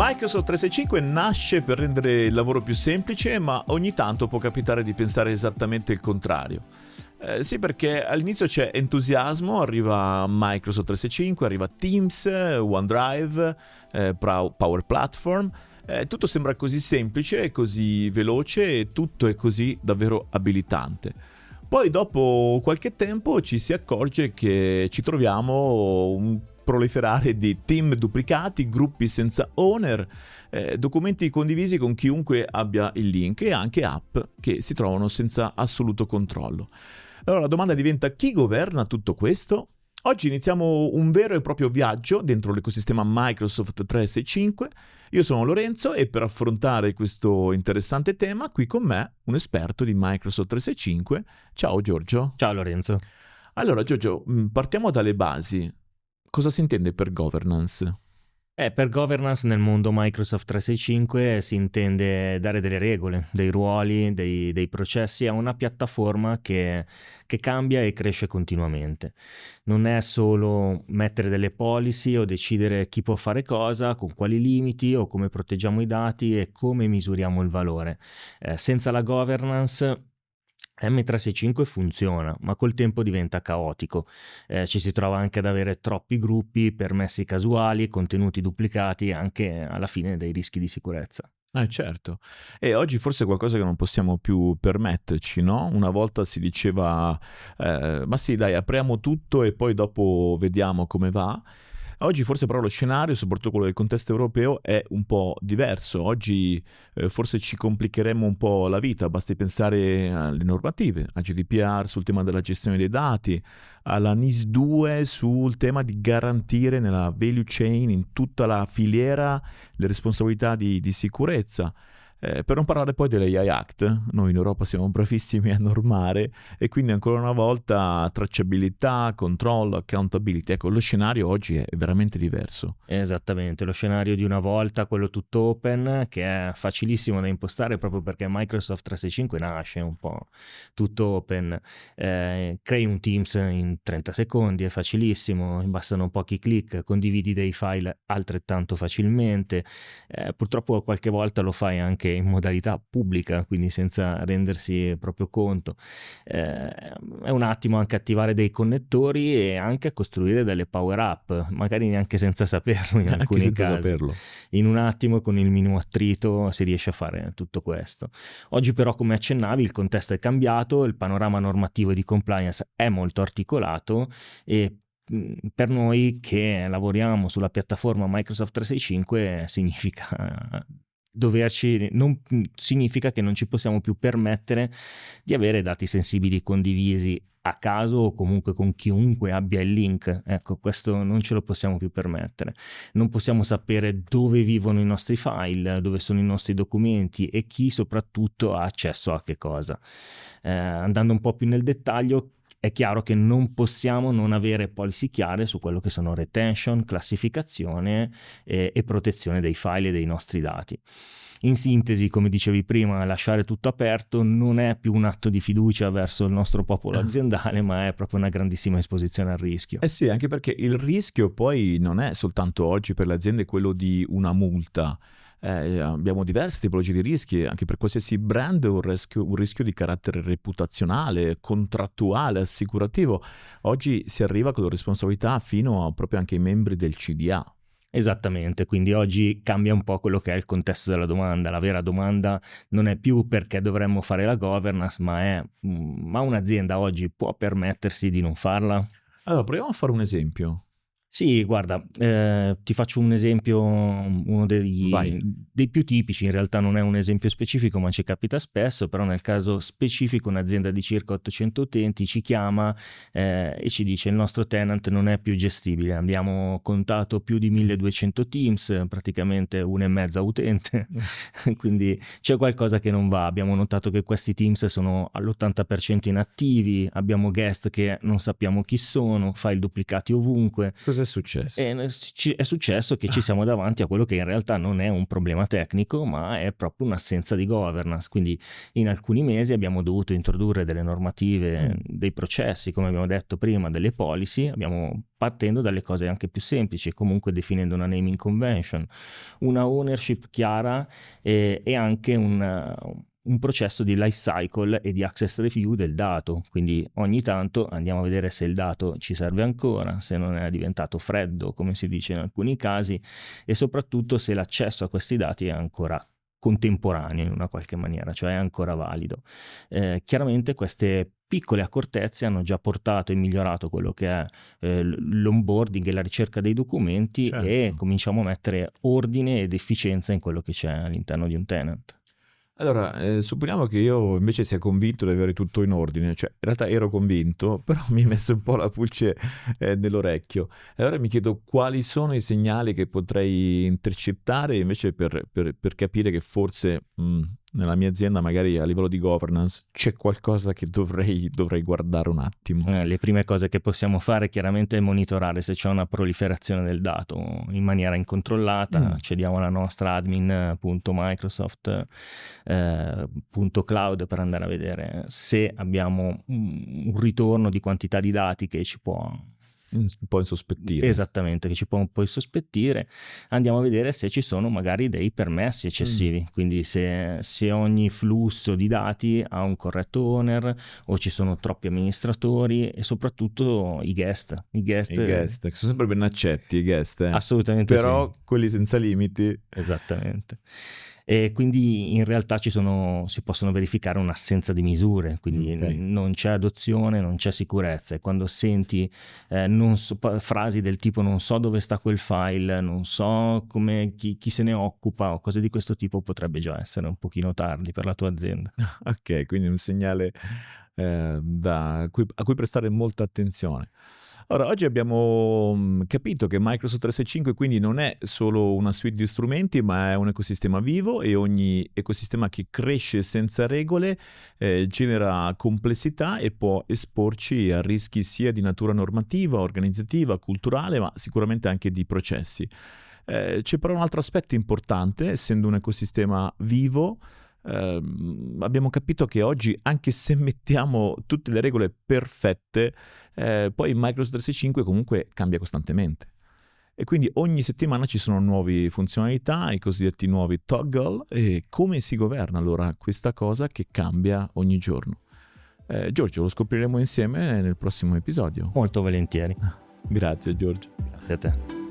Microsoft 365 nasce per rendere il lavoro più semplice, ma ogni tanto può capitare di pensare esattamente il contrario. Sì, perché all'inizio c'è entusiasmo, arriva Microsoft 365, arriva Teams, OneDrive, Power Platform, tutto sembra così semplice, così veloce e tutto è così davvero abilitante. Poi dopo qualche tempo ci si accorge che ci troviamo un proliferare di team duplicati, gruppi senza owner, documenti condivisi con chiunque abbia il link e anche app che si trovano senza assoluto controllo. Allora la domanda diventa: chi governa tutto questo? Oggi iniziamo un vero e proprio viaggio dentro l'ecosistema Microsoft 365. Io sono Lorenzo e per affrontare questo interessante tema qui con me un esperto di Microsoft 365. Ciao Giorgio. Ciao Lorenzo. Allora Giorgio, partiamo dalle basi. Cosa si intende per governance? Per governance nel mondo Microsoft 365 si intende dare delle regole, dei ruoli, dei processi a una piattaforma che cambia e cresce continuamente. Non è solo mettere delle policy o decidere chi può fare cosa, con quali limiti o come proteggiamo i dati e come misuriamo il valore. Senza la governance M365 funziona, ma col tempo diventa caotico. Ci si trova anche ad avere troppi gruppi, permessi casuali, contenuti duplicati e anche alla fine dei rischi di sicurezza. Certo. E oggi forse è qualcosa che non possiamo più permetterci, no? Una volta si diceva ma sì dai, apriamo tutto e poi dopo vediamo come va. Oggi forse però lo scenario, soprattutto quello del contesto europeo, è un po' diverso. Oggi forse ci complicheremmo un po' la vita, basti pensare alle normative, a GDPR sul tema della gestione dei dati, alla NIS2 sul tema di garantire nella value chain, in tutta la filiera, le responsabilità di sicurezza. Per non parlare poi dell'AI Act, noi in Europa siamo bravissimi a normare e quindi ancora una volta tracciabilità, controllo, accountability. Ecco, lo scenario oggi è veramente diverso. Esattamente, lo scenario di una volta, quello tutto open, che è facilissimo da impostare proprio perché Microsoft 365 nasce un po' tutto open. Crei un Teams in 30 secondi, è facilissimo, bastano pochi click, condividi dei file altrettanto facilmente. Purtroppo qualche volta lo fai anche in modalità pubblica, quindi senza rendersi proprio conto. È un attimo anche attivare dei connettori e anche costruire delle power up, magari neanche senza saperlo in alcuni anche senza casi. saperlo. In un attimo, con il minimo attrito, si riesce a fare tutto questo. Oggi però, come accennavi, il contesto è cambiato, il panorama normativo e di compliance è molto articolato e per noi che lavoriamo sulla piattaforma Microsoft 365 significa che non ci possiamo più permettere di avere dati sensibili condivisi a caso o comunque con chiunque abbia il link. Ecco, questo non ce lo possiamo più permettere. Non possiamo sapere dove vivono i nostri file, dove sono i nostri documenti e chi soprattutto ha accesso a che cosa. Andando un po' più nel dettaglio, è chiaro che non possiamo non avere policy chiare su quello che sono retention, classificazione e protezione dei file e dei nostri dati. In sintesi, come dicevi prima, lasciare tutto aperto non è più un atto di fiducia verso il nostro popolo aziendale, ma è proprio una grandissima esposizione al rischio. Sì, anche perché il rischio poi non è soltanto oggi per le aziende quello di una multa. Abbiamo diverse tipologie di rischi, anche per qualsiasi brand un rischio di carattere reputazionale, contrattuale, assicurativo. Oggi si arriva con la responsabilità fino a proprio anche ai membri del CDA. Esattamente, quindi oggi cambia un po' quello che è il contesto della domanda. La vera domanda non è più perché dovremmo fare la governance, ma un'azienda oggi può permettersi di non farla? Allora, proviamo a fare un esempio. Sì, guarda, ti faccio un esempio, uno dei più tipici. In realtà non è un esempio specifico, ma ci capita spesso. Però nel caso specifico un'azienda di circa 800 utenti ci chiama e ci dice: il nostro tenant non è più gestibile, abbiamo contato più di 1200 teams, praticamente 1,5 utente, quindi c'è qualcosa che non va. Abbiamo notato che questi teams sono all'80% inattivi, abbiamo guest che non sappiamo chi sono, file duplicati ovunque. Cosa è successo? È successo che ci siamo davanti a quello che in realtà non è un problema tecnico, ma è proprio un'assenza di governance. Quindi in alcuni mesi abbiamo dovuto introdurre delle normative, dei processi, come abbiamo detto prima, delle policy, partendo dalle cose anche più semplici, comunque definendo una naming convention, una ownership chiara e anche un processo di life cycle e di access review del dato. Quindi ogni tanto andiamo a vedere se il dato ci serve ancora, se non è diventato freddo, come si dice in alcuni casi, e soprattutto se l'accesso a questi dati è ancora contemporaneo in una qualche maniera, cioè è ancora valido. Chiaramente queste piccole accortezze hanno già portato e migliorato quello che è l'onboarding e la ricerca dei documenti, certo. E cominciamo a mettere ordine ed efficienza in quello che c'è all'interno di un tenant. Allora, supponiamo che io invece sia convinto di avere tutto in ordine, cioè in realtà ero convinto, però mi è messo un po' la pulce nell'orecchio. E allora mi chiedo quali sono i segnali che potrei intercettare invece per capire che forse nella mia azienda, magari a livello di governance, c'è qualcosa che dovrei guardare un attimo. Le prime cose che possiamo fare chiaramente è monitorare se c'è una proliferazione del dato in maniera incontrollata. Accediamo alla nostra admin.microsoft.cloud per andare a vedere se abbiamo un ritorno di quantità di dati che ci può un po' insospettire. Esattamente, che ci può un po' insospettire. Andiamo a vedere se ci sono magari dei permessi eccessivi, quindi se ogni flusso di dati ha un corretto owner o ci sono troppi amministratori, e soprattutto i guest che sono sempre ben accetti, i guest, assolutamente, però sì. Quelli senza limiti. Esattamente. E quindi in realtà si possono verificare un'assenza di misure, quindi non c'è adozione, non c'è sicurezza, e quando senti frasi del tipo non so dove sta quel file, non so chi se ne occupa o cose di questo tipo, potrebbe già essere un pochino tardi per la tua azienda. Ok, quindi un segnale a cui prestare molta attenzione. Ora, oggi abbiamo capito che Microsoft 365 quindi non è solo una suite di strumenti, ma è un ecosistema vivo, e ogni ecosistema che cresce senza regole genera complessità e può esporci a rischi sia di natura normativa, organizzativa, culturale, ma sicuramente anche di processi. C'è però un altro aspetto importante, essendo un ecosistema vivo. Abbiamo capito che oggi, anche se mettiamo tutte le regole perfette, poi Microsoft 365 comunque cambia costantemente, e quindi ogni settimana ci sono nuove funzionalità, i cosiddetti nuovi toggle. E come si governa allora questa cosa che cambia ogni giorno? Giorgio, lo scopriremo insieme nel prossimo episodio. Molto volentieri. Grazie Giorgio. Grazie a te.